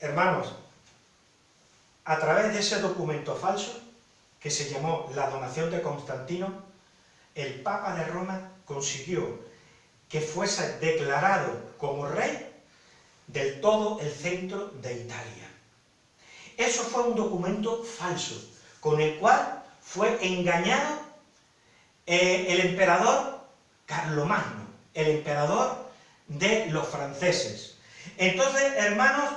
hermanos, a través de ese documento falso, que se llamó la donación de Constantino, el Papa de Roma consiguió que fuese declarado como rey del todo el centro de Italia. Eso fue un documento falso, con el cual fue engañado el emperador Carlomagno, el emperador de los franceses. Entonces, hermanos,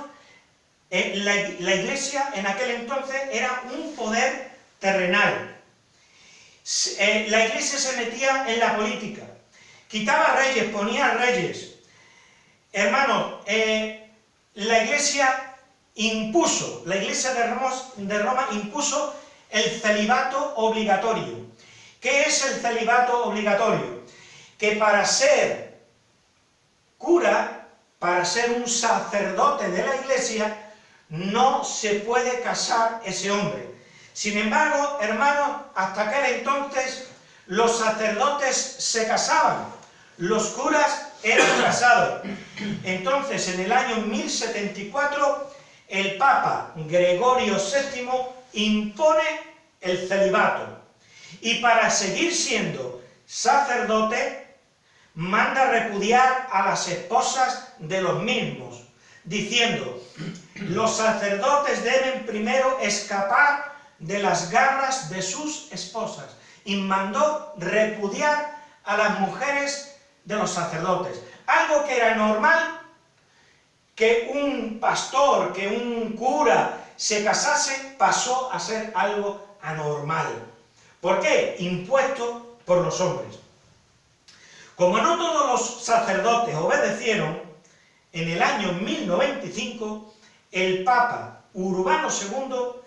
la Iglesia en aquel entonces era un poder terrenal. La Iglesia se metía en la política, quitaba reyes, ponía reyes. Hermanos, la Iglesia de Roma impuso el celibato obligatorio. ¿Qué es el celibato obligatorio? Que para ser cura, para ser un sacerdote de la Iglesia, no se puede casar ese hombre. Sin embargo, hermanos, hasta aquel entonces los sacerdotes se casaban, los curas eran casados. Entonces, en el año 1074, el Papa Gregorio VII impone el celibato. Y para seguir siendo sacerdote, manda repudiar a las esposas de los mismos, diciendo: los sacerdotes deben primero escapar de las garras de sus esposas. Y mandó repudiar a las mujeres de los sacerdotes. Algo que era normal, que un pastor, que un cura se casase, pasó a ser algo anormal. ¿Por qué? Impuesto por los hombres. Como no todos los sacerdotes obedecieron, en el año 1095, el Papa Urbano II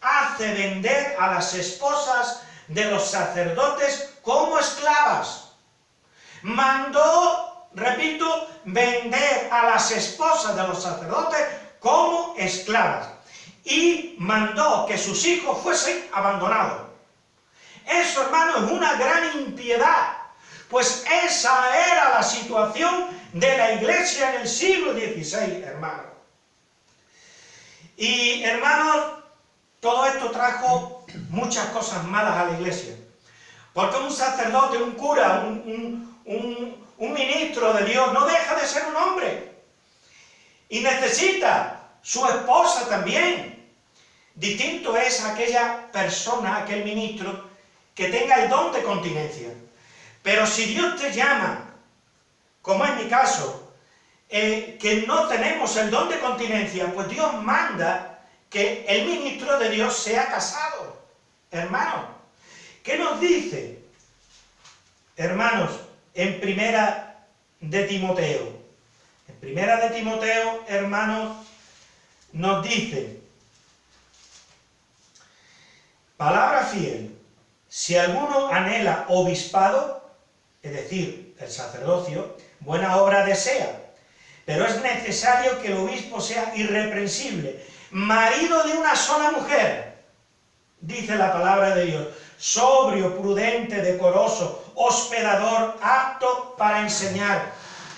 hace vender a las esposas de los sacerdotes como esclavas. Mandó, repito, vender a las esposas de los sacerdotes como esclavas. Y mandó que sus hijos fuesen abandonados. Eso, hermano, es una gran impiedad. Pues esa era la situación de la Iglesia en el siglo XVI, hermanos. Y, hermanos, todo esto trajo muchas cosas malas a la Iglesia. Porque un sacerdote, un cura, un ministro de Dios no deja de ser un hombre. Y necesita su esposa también. Distinto es aquella persona, aquel ministro, que tenga el don de continencia. Pero si Dios te llama, como es mi caso, que no tenemos el don de continencia, pues Dios manda que el ministro de Dios sea casado. Hermanos, ¿qué nos dice, hermanos, en Primera de Timoteo? En Primera de Timoteo, hermanos, nos dice: palabra fiel, si alguno anhela obispado, es decir, el sacerdocio, buena obra desea, pero es necesario que el obispo sea irreprensible, marido de una sola mujer, dice la palabra de Dios, sobrio, prudente, decoroso, hospedador, apto para enseñar.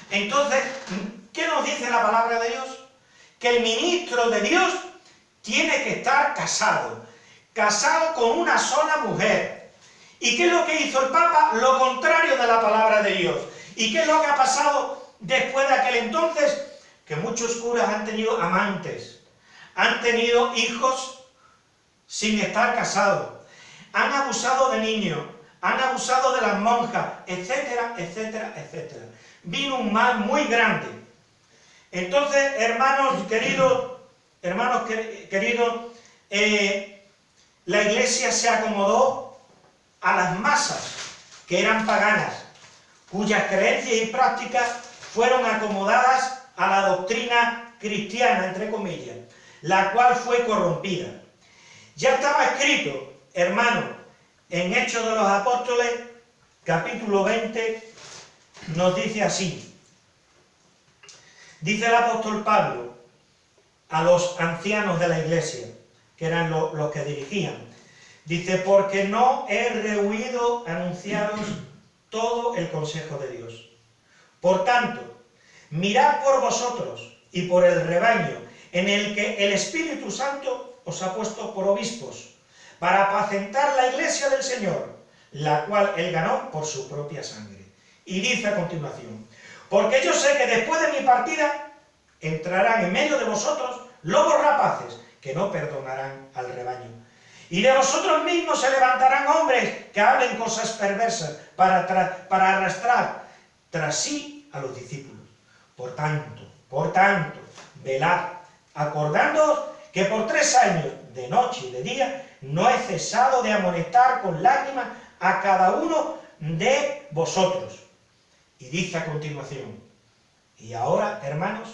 Entonces, ¿qué nos dice la palabra de Dios? Que el ministro de Dios tiene que estar casado con una sola mujer. ¿Y qué es lo que hizo el Papa? Lo contrario de la palabra de Dios. ¿Y qué es lo que ha pasado después de aquel entonces? Que muchos curas han tenido amantes, han tenido hijos sin estar casados, han abusado de niños, han abusado de las monjas, etcétera, etcétera, etcétera. Vino un mal muy grande. Entonces, hermanos queridos, la Iglesia se acomodó a las masas que eran paganas, cuyas creencias y prácticas fueron acomodadas a la doctrina cristiana, entre comillas, la cual fue corrompida. Ya estaba escrito, hermano, en Hechos de los Apóstoles, capítulo 20, nos dice así. Dice el apóstol Pablo a los ancianos de la Iglesia, que eran los que dirigían. Dice: porque no he rehuido anunciaros todo el consejo de Dios. Por tanto, mirad por vosotros y por el rebaño en el que el Espíritu Santo os ha puesto por obispos, para apacentar la iglesia del Señor, la cual él ganó por su propia sangre. Y dice a continuación, porque yo sé que después de mi partida entrarán en medio de vosotros lobos rapaces, que no perdonarán al rebaño. Y de vosotros mismos se levantarán hombres que hablen cosas perversas para arrastrar tras sí a los discípulos. Por tanto, velad, acordándoos que por 3 años, de noche y de día, no he cesado de amonestar con lágrimas a cada uno de vosotros. Y dice a continuación, y ahora, hermanos,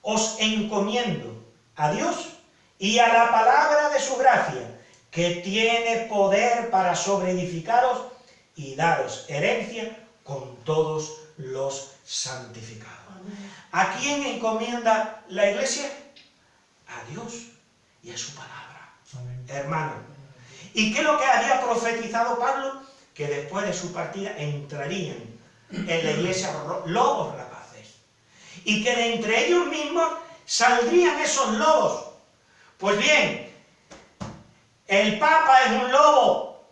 os encomiendo a Dios y a la palabra de su gracia, que tiene poder para sobreedificaros y daros herencia con todos los santificados. ¿A quién encomienda la iglesia? A Dios y a su palabra. Amén. Hermano. ¿Y qué es lo que había profetizado Pablo? Que después de su partida entrarían en la iglesia lobos rapaces. Y que de entre ellos mismos saldrían esos lobos. Pues bien, el Papa es un lobo,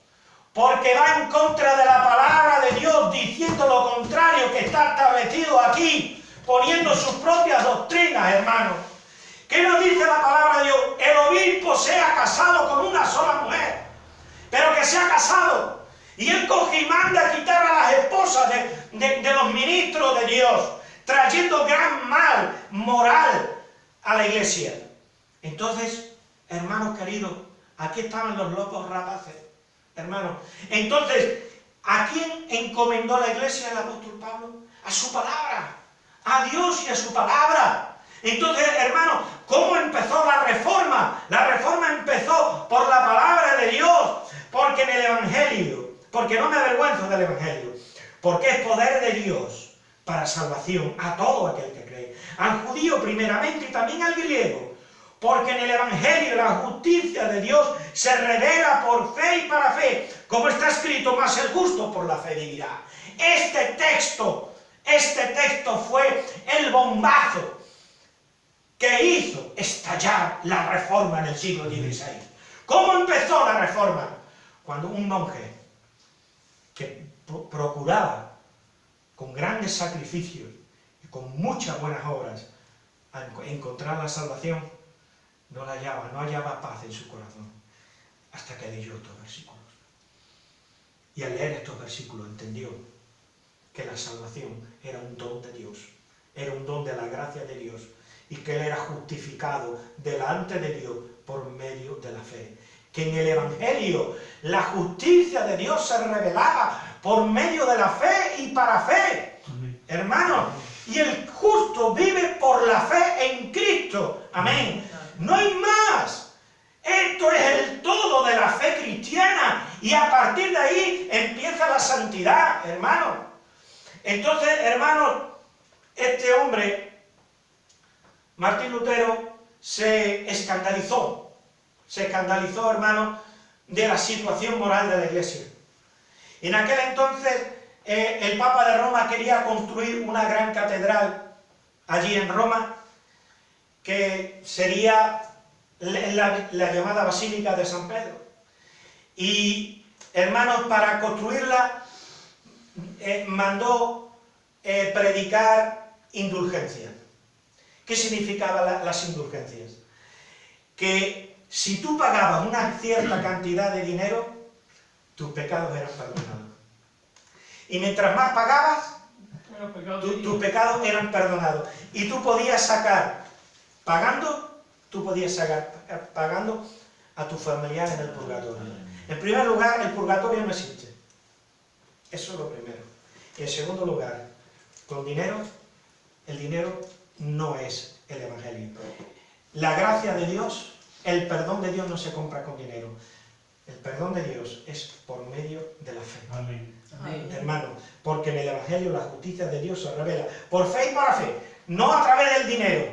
porque va en contra de la palabra de Dios, diciendo lo contrario que está establecido aquí, poniendo sus propias doctrinas, hermanos. ¿Qué nos dice la palabra de Dios? El obispo sea casado con una sola mujer, pero que sea casado. Y él coge y manda a quitar a las esposas de los ministros de Dios, trayendo gran mal moral a la iglesia. Entonces, hermanos queridos, aquí estaban los lobos rapaces, hermanos. Entonces, ¿a quién encomendó la iglesia el apóstol Pablo? A su palabra, a Dios y a su palabra. Entonces, hermanos, ¿cómo empezó la reforma? La reforma empezó por la palabra de Dios, porque en el Evangelio, porque no me avergüenzo del Evangelio, porque es poder de Dios para salvación a todo aquel que cree, al judío primeramente y también al griego. Porque en el Evangelio la justicia de Dios se revela por fe y para fe. Como está escrito, más el justo por la fe vivirá. Este texto fue el bombazo que hizo estallar la reforma en el siglo XVI. ¿Cómo empezó la reforma? Cuando un monje que procuraba con grandes sacrificios y con muchas buenas obras encontrar la salvación, no hallaba paz en su corazón, hasta que leyó estos versículos. Y al leer estos versículos entendió que la salvación era un don de Dios, era un don de la gracia de Dios, y que él era justificado delante de Dios por medio de la fe. Que en el Evangelio la justicia de Dios se revelaba por medio de la fe y para fe. Amén. Hermanos, y el justo vive por la fe en Cristo. Amén. No hay más. Esto es el todo de la fe cristiana. Y a partir de ahí empieza la santidad, hermanos. Entonces, hermanos, este hombre, Martín Lutero, se escandalizó, hermanos, de la situación moral de la iglesia. En aquel entonces, el Papa de Roma quería construir una gran catedral allí en Roma, que sería la llamada Basílica de San Pedro. Y, hermanos, para construirla mandó predicar indulgencia. ¿Qué significaban las indulgencias? Que si tú pagabas una cierta cantidad de dinero, tus pecados eran perdonados. Y mientras más pagabas, tus pecados eran perdonados. Y tú podías sacar, pagando a tu familiar en el purgatorio. En primer lugar, el purgatorio no existe. Eso es lo primero. Y en segundo lugar, con dinero, el dinero no es el Evangelio. La gracia de Dios, el perdón de Dios no se compra con dinero. El perdón de Dios es por medio de la fe. Amén. Amén. Hermano, porque en el Evangelio la justicia de Dios se revela por fe y para fe, no a través del dinero.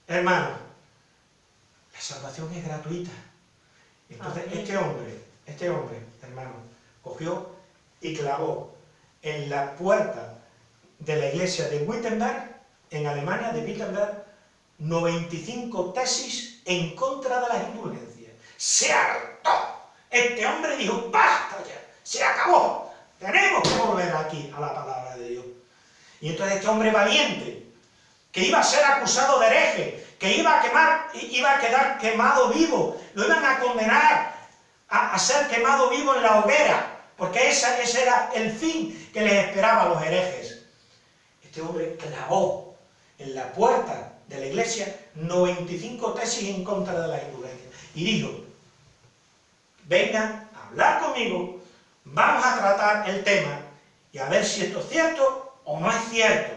Hermano, la salvación es gratuita. Entonces, este hombre, hermano, cogió y clavó en la puerta de la iglesia de Wittenberg, en Alemania, de Wittenberg, 95 tesis en contra de las indulgencias. Se hartó. Este hombre dijo, basta ya, se acabó. Tenemos que volver aquí a la palabra de Dios. Y entonces este hombre valiente, que iba a ser acusado de hereje, que iba a quedar quemado vivo, lo iban a condenar a ser quemado vivo en la hoguera, porque ese era el fin que les esperaba a los herejes. Este hombre clavó en la puerta de la iglesia 95 tesis en contra de las indulgencias y dijo, vengan a hablar conmigo, vamos a tratar el tema y a ver si esto es cierto o no es cierto.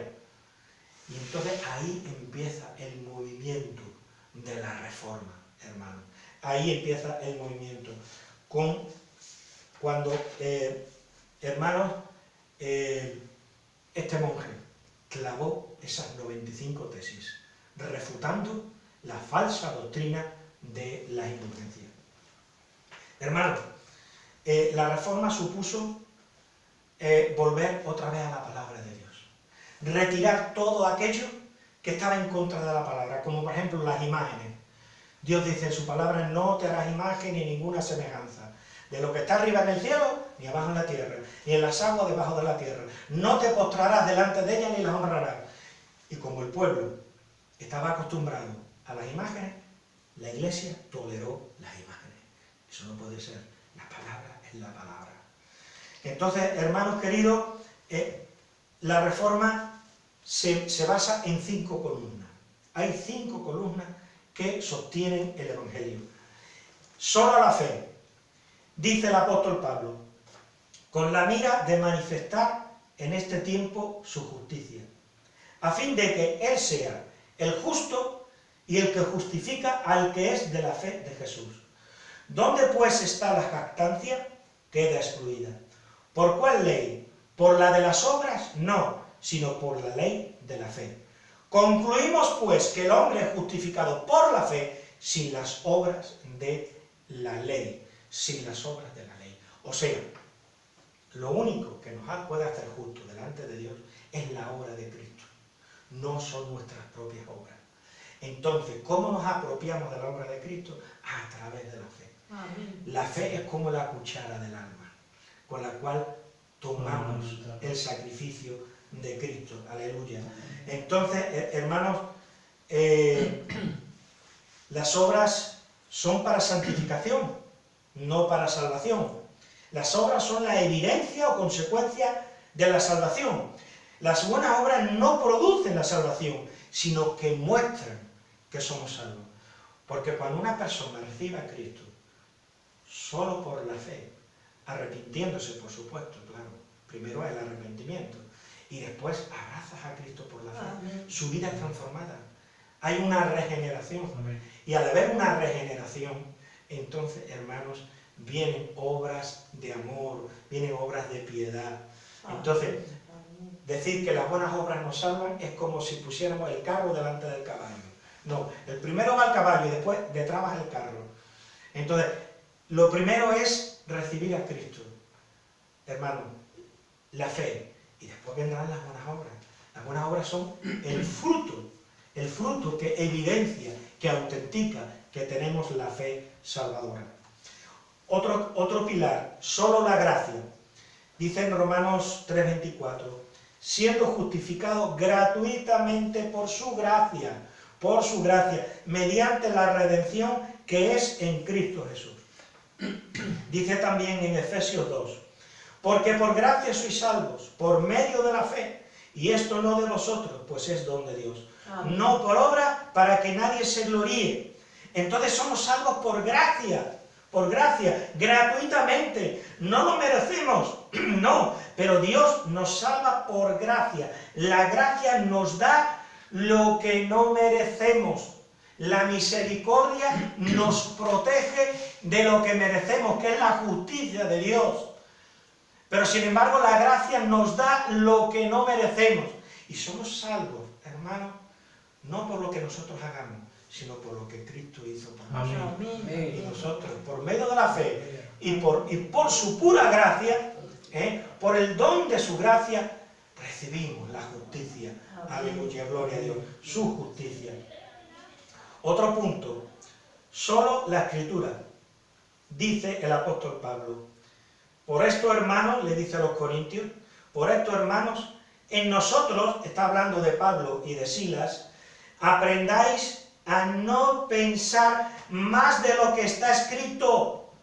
Y entonces ahí empieza el movimiento de la reforma, hermano. Ahí empieza el movimiento. Cuando, hermanos, este monje clavó esas 95 tesis, refutando la falsa doctrina de la indulgencia. Hermanos, la reforma supuso volver otra vez a la palabra de Dios. Retirar todo aquello que estaba en contra de la palabra, como por ejemplo las imágenes. Dios dice en su palabra, no te harás imagen ni ninguna semejanza de lo que está arriba en el cielo, ni abajo en la tierra, ni en las aguas debajo de la tierra. No te postrarás delante de ellas ni las honrarás. Y como el pueblo estaba acostumbrado a las imágenes, la iglesia toleró las imágenes. Eso no puede ser. La palabra es la palabra. Entonces, hermanos queridos, la reforma se basa en 5 columnas. Hay 5 columnas que sostienen el Evangelio. Solo la fe, dice el apóstol Pablo, con la mira de manifestar en este tiempo su justicia, a fin de que Él sea el justo y el que justifica al que es de la fe de Jesús. ¿Dónde pues está la jactancia? Queda excluida. ¿Por cuál ley? ¿Por la de las obras? No, sino por la ley de la fe. Concluimos pues que el hombre es justificado por la fe sin las obras de la ley. Sin las obras de la ley. O sea, lo único que nos puede hacer justos delante de Dios es la obra de Cristo. No son nuestras propias obras. Entonces, ¿cómo nos apropiamos de la obra de Cristo? A través de la fe. Amén. La fe es como la cuchara del alma, con la cual tomamos el sacrificio de Cristo. Aleluya. Entonces, hermanos, las obras son para santificación, no para salvación. Las obras son la evidencia o consecuencia de la salvación. Las buenas obras no producen la salvación, sino que muestran que somos salvos. Porque cuando una persona recibe a Cristo, solo por la fe, arrepintiéndose, por supuesto, claro, primero el arrepentimiento, y después abrazas a Cristo por la fe, amén, su vida es transformada. Hay una regeneración. Amén. Y al haber una regeneración, entonces, hermanos, vienen obras de amor, vienen obras de piedad. Entonces, decir que las buenas obras nos salvan es como si pusiéramos el carro delante del caballo. No, el primero va el caballo y después detrás va el carro. Entonces, lo primero es recibir a Cristo, hermano, la fe, y después vendrán las buenas obras. Las buenas obras son el fruto que evidencia, que autentica que tenemos la fe salvadora. Otro pilar, solo la gracia. Dice en Romanos 3:24, siendo justificado gratuitamente por su gracia, mediante la redención que es en Cristo Jesús. Dice también en Efesios 2, porque por gracia sois salvos, por medio de la fe, y esto no de vosotros, pues es don de Dios. Amén. No por obra, para que nadie se gloríe. Entonces somos salvos por gracia, gratuitamente. No lo merecemos, no, pero Dios nos salva por gracia. La gracia nos da lo que no merecemos. La misericordia nos protege de lo que merecemos, que es la justicia de Dios. Pero sin embargo la gracia nos da lo que no merecemos. Y somos salvos, hermanos, no por lo que nosotros hagamos, sino por lo que Cristo hizo por nosotros. Amén. Y nosotros, por medio de la fe y por su pura gracia, por el don de su gracia, recibimos la justicia. Aleluya, gloria a Dios, su justicia. Otro punto, solo la Escritura, dice el apóstol Pablo. Por esto, hermanos, le dice a los corintios, por esto, hermanos, en nosotros, está hablando de Pablo y de Silas, aprendáis a no pensar más de lo que está escrito,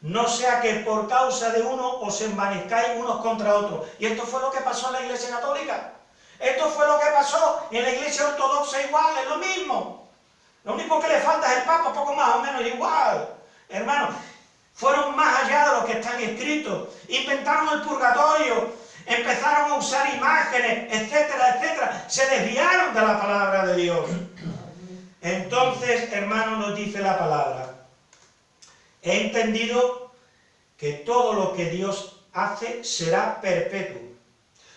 no sea que por causa de uno os envanezcáis unos contra otros. Y esto fue lo que pasó en la Iglesia Católica. Esto fue lo que pasó en la Iglesia Ortodoxa igual, es lo mismo. Lo único que le falta es el Papa, poco más o menos igual. Hermanos, fueron más allá de lo que están escritos. Inventaron el purgatorio, empezaron a usar imágenes, etcétera, etcétera. Se desviaron de la palabra de Dios. Entonces, hermanos, nos dice la palabra, he entendido que todo lo que Dios hace será perpetuo.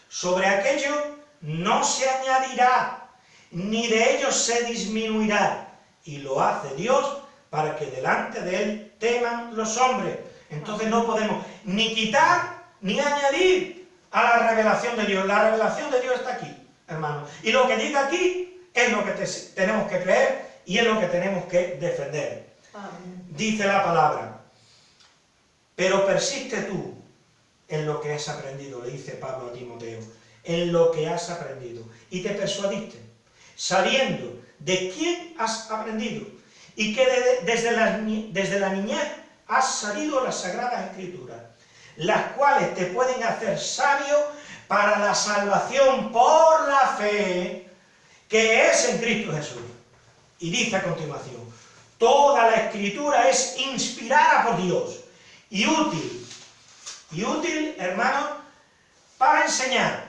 Sobre aquello no se añadirá, ni de ello se disminuirá. Y lo hace Dios para que delante de Él teman los hombres. Entonces no podemos ni quitar ni añadir a la revelación de Dios. La revelación de Dios está aquí, hermanos. Y lo que diga aquí es lo que tenemos que creer y es lo que tenemos que defender. Dice la palabra, pero persiste tú en lo que has aprendido, le dice Pablo a Timoteo, en lo que has aprendido, y te persuadiste, sabiendo de quién has aprendido, y que desde la niñez has sabido las Sagradas Escrituras, las cuales te pueden hacer sabio para la salvación por la fe, que es en Cristo Jesús. Y dice a continuación, toda la Escritura es inspirada por Dios, y útil, hermanos, para enseñar,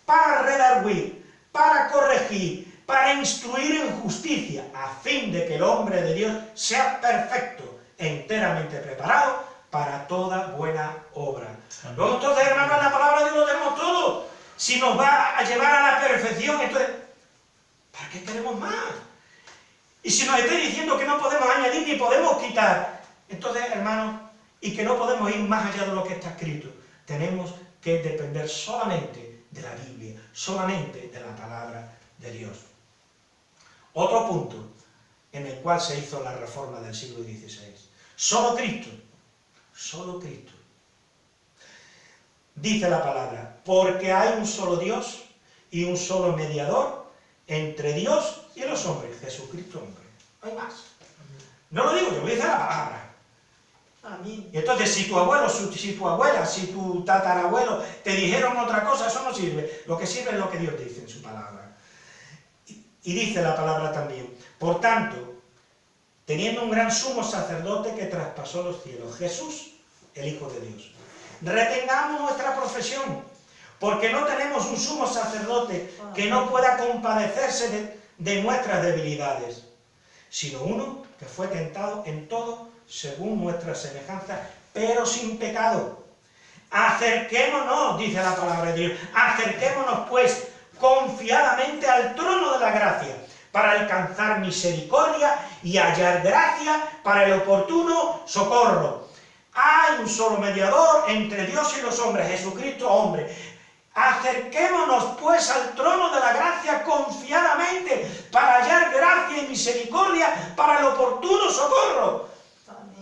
para redarguir, para corregir, para instruir en justicia, a fin de que el hombre de Dios sea perfecto, enteramente preparado para toda buena obra. Luego, entonces, hermanos, en la palabra de Dios lo tenemos todo. Si nos va a llevar a la perfección, entonces, ¿para qué queremos más? Y si nos está diciendo que no podemos añadir ni podemos quitar, entonces, hermanos, y que no podemos ir más allá de lo que está escrito, tenemos que depender solamente de la Biblia, solamente de la palabra de Dios. Otro punto en el cual se hizo la reforma del siglo XVI. Solo Cristo. Solo Cristo. Dice la palabra, porque hay un solo Dios y un solo mediador entre Dios y los hombres, Jesucristo hombre. No hay más. No lo digo yo, lo dice la palabra. Y entonces, si tu abuelo, si tu abuela, si tu tatarabuelo te dijeron otra cosa, eso no sirve. Lo que sirve es lo que Dios dice en su palabra. Y dice la palabra también, por tanto, teniendo un gran sumo sacerdote que traspasó los cielos, Jesús, el Hijo de Dios. Retengamos nuestra profesión, porque no tenemos un sumo sacerdote que no pueda compadecerse de nuestras debilidades, sino uno que fue tentado en todo según nuestra semejanza, pero sin pecado. Acerquémonos, dice la palabra de Dios, acerquémonos pues confiadamente al trono de la gracia, para alcanzar misericordia y hallar gracia para el oportuno socorro. Hay un solo mediador entre Dios y los hombres, Jesucristo hombre. Acerquémonos pues al trono de la gracia confiadamente, para hallar gracia y misericordia para el oportuno socorro.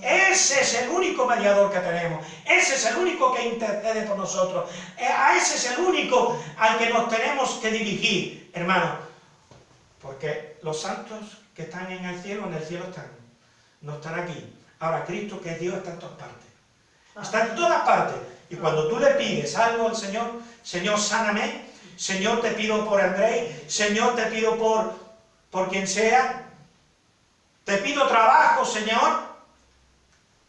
Ese es el único mediador que tenemos, ese es el único que intercede por nosotros, a ese es el único al que nos tenemos que dirigir, hermanos, porque los santos que están en el cielo están, no están aquí. Ahora, Cristo, que es Dios, está en todas partes, está en todas partes, y cuando tú le pides algo al Señor, Señor, sáname, Señor, te pido por Andrés, Señor, te pido por quien sea, te pido trabajo, Señor,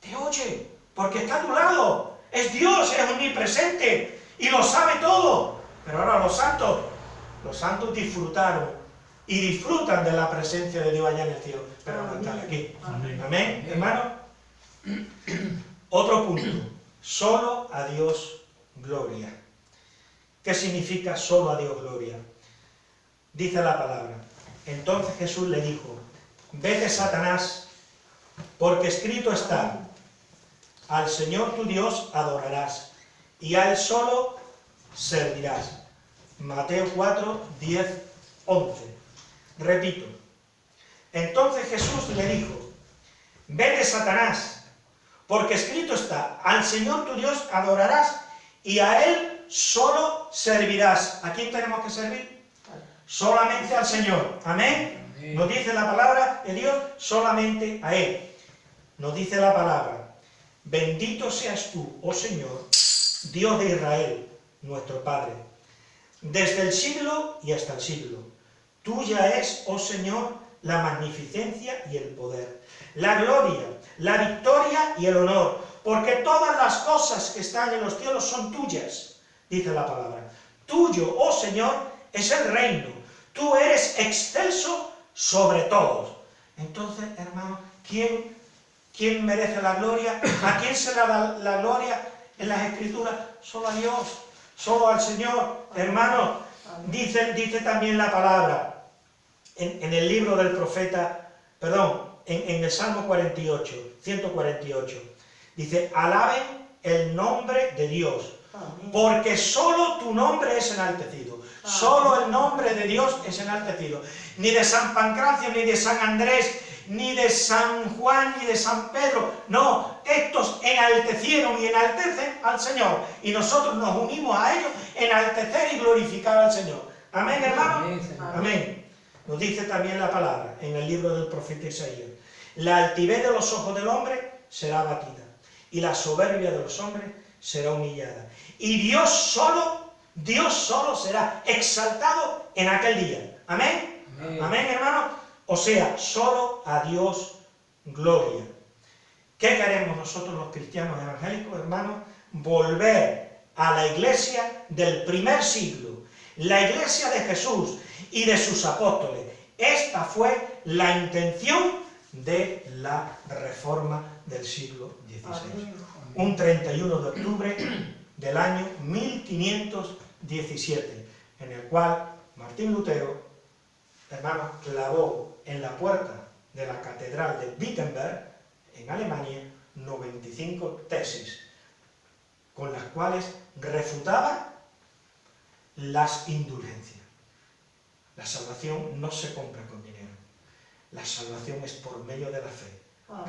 te oye, porque está a tu lado. Es Dios, es omnipresente y lo sabe todo. Pero ahora los santos disfrutaron y disfrutan de la presencia de Dios allá en el cielo, pero no están aquí. Amén, hermano. Otro punto, solo a Dios gloria. ¿Qué significa solo a Dios gloria? Dice la palabra, entonces Jesús le dijo, vete, Satanás, porque escrito está, al Señor tu Dios adorarás, y a Él solo servirás. Mateo 4, 10, 11. Repito, Entonces Jesús le dijo, vete, Satanás, porque escrito está, al Señor tu Dios adorarás y a Él solo servirás. ¿A quién tenemos que servir? Solamente al Señor. Amén. Nos dice la palabra de Dios, solamente a Él. Nos dice la palabra, bendito seas tú, oh Señor, Dios de Israel, nuestro Padre, desde el siglo y hasta el siglo. Tuya es, oh Señor, la magnificencia y el poder, la gloria, la victoria y el honor, porque todas las cosas que están en los cielos son tuyas, dice la palabra. Tuyo, oh Señor, es el reino, tú eres excelso sobre todos. Entonces, hermano, ¿quién merece la gloria? ¿A quién se le da la gloria en las Escrituras? Solo a Dios, solo al Señor. Hermano, dice también la palabra, en el libro del profeta, en el Salmo 148, dice, alaben el nombre de Dios, porque solo tu nombre es enaltecido. Solo el nombre de Dios es enaltecido. Ni de San Pancracio, ni de San Andrés, ni de San Juan, ni de San Pedro. No, estos enaltecieron y enaltecen al Señor. Y nosotros nos unimos a ellos, enaltecer y glorificar al Señor. Amén, hermano. Amén. Nos dice también la palabra en el libro del profeta Isaías. La altivez de los ojos del hombre será abatida, y la soberbia de los hombres será humillada. Y Dios solo será exaltado en aquel día. Amén. Amén, hermano. O sea, solo a Dios gloria. ¿Qué queremos nosotros los cristianos evangélicos, hermanos? Volver a la iglesia del primer siglo, la iglesia de Jesús y de sus apóstoles. Esta fue la intención de la reforma del siglo XVI. Un 31 de octubre del año 1517, en el cual Martín Lutero, hermanos, clavó en la puerta de la catedral de Wittenberg, en Alemania, 95 tesis, con las cuales refutaba las indulgencias. La salvación no se compra con dinero. La salvación es por medio de la fe,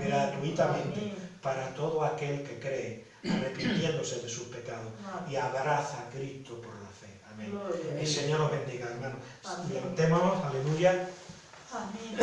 gratuitamente, para todo aquel que cree, arrepintiéndose de sus pecados y abraza a Cristo por la fe. Amén. El Señor nos bendiga, hermanos. Levantémonos, aleluya. Amén.